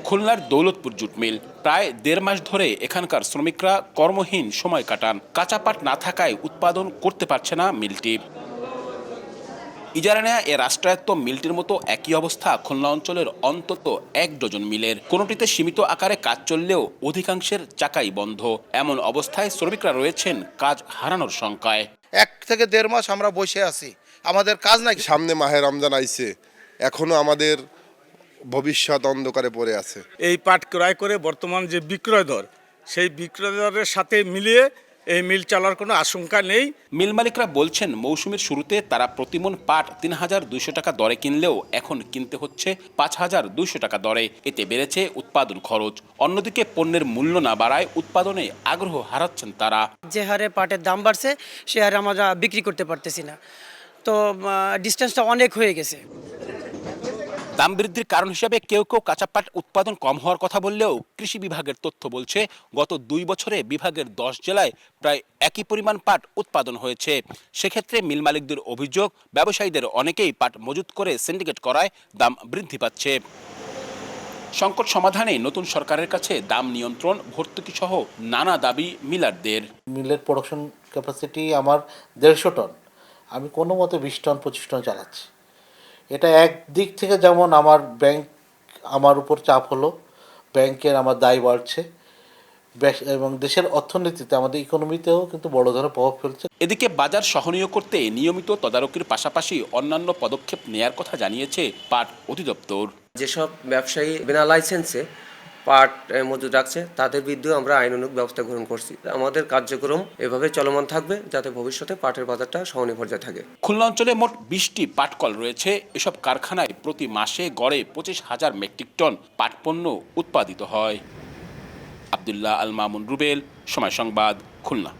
খুলনার Daulatpur jute mill প্রায় ১.৫ মাস ধরে এখানকার শ্রমিকরা কর্মহীন সময় কাটান। কাঁচা পাট না থাকায় উৎপাদন করতে পারছে না মিলটি। ইজারা নেয়া এ রাষ্ট্রায়ত্ত মিলটির মতো একই অবস্থা খুলনা অঞ্চলের অন্তত ১ ডজন মিলের। কোনোটিতে সীমিত আকারে কাজ চললেও অধিকাংশের চাকাই বন্ধ। এমন অবস্থায় শ্রমিকরা রয়েছেন কাজ হারানোর শঙ্কায়। ১ থেকে ১.৫ মাস আমরা বসে আছি, আমাদের কাজ নাই। সামনে মাহে রমজান আইছে, এখনো আমাদের ভবিষ্যৎ অন্ধকারে পড়ে আছে। এই পাট ক্রয় করে বর্তমান যে বিক্রয় দর, সেই বিক্রয় দরের সাথে মিলিয়ে এই মিল চালার কোনো আশঙ্কা নেই। মিল মালিকরা বলছেন মৌসুমের শুরুতে তারা প্রতিমন পাট ৩,২০০ টাকা দরে কিনলেও এখন কিনতে হচ্ছে ৫,২০০ টাকা দরে। এতে বেড়েছে উৎপাদন খরচ। অন্যদিকে পণ্যের মূল্য না বাড়ায় উৎপাদনে আগ্রহ হারাচ্ছেন তারা। যে হারে পাটের দাম বাড়ছে সে হারে আমরা বিক্রি করতে পারতেছি না, তো ডিস্টেন্সটা অনেক হয়ে গেছে। দাম বৃদ্ধির কারণ হিসেবে কেউ কেউ কাঁচা পাট উৎপাদন কম হওয়ার কথা বললেও কৃষি বিভাগের তথ্য বলছে গত ২ বছরে বিভাগের ১০ জেলায় প্রায় একই পরিমাণ পাট উৎপাদন হয়েছে। সেক্ষেত্রে মিল মালিকদের অভিযোগ, ব্যবসায়ীদের অনেকেই পাট মজুত করে সিন্ডিকেট করায় দাম বৃদ্ধি পাচ্ছে। সংকট সমাধানে নতুন সরকারের কাছে দাম নিয়ন্ত্রণ, ভর্তুকি সহ নানা দাবি মিলারদের। মিলের প্রোডাকশন ক্যাপাসিটি আমার ১৫০ টন, আমি কোনো মতে ২০ টন ২৫ টন চালাচ্ছি। এটা একদিক থেকে যেমন আমার ব্যাংক আমার উপর চাপ হলো, ব্যাংকের আমার দায় বাড়ছে এবং দেশের অর্থনীতিতে আমাদের ইকোনমিতেও কিন্তু বড় ধরনের প্রভাব ফেলছে। এদিকে বাজার সহনীয় করতে নিয়মিত তদারকির পাশাপাশি অন্যান্য পদক্ষেপ নেয়ার কথা জানিয়েছে পাট অধিদপ্তর। যেসব ব্যবসায়ী বিনা লাইসেন্সে পাট মজুদ রাখছে তাদের বিরুদ্ধে আমরা আইনানুগ ব্যবস্থা গ্রহণ করছি। আমাদের কার্যক্রম এভাবে চলমান থাকবে যাতে ভবিষ্যতে পাটের বাজারটা সহনীয় পর্যায়ে থাকে। খুলনা অঞ্চলে মোট ২০টি পাটকল রয়েছে। এসব কারখানায় প্রতি মাসে গড়ে ২৫,০০০ মেট্রিক টন পাট পণ্য উৎপাদিত হয়। আব্দুল্লাহ আল মামুন রুবেল, সময় সংবাদ, খুলনা।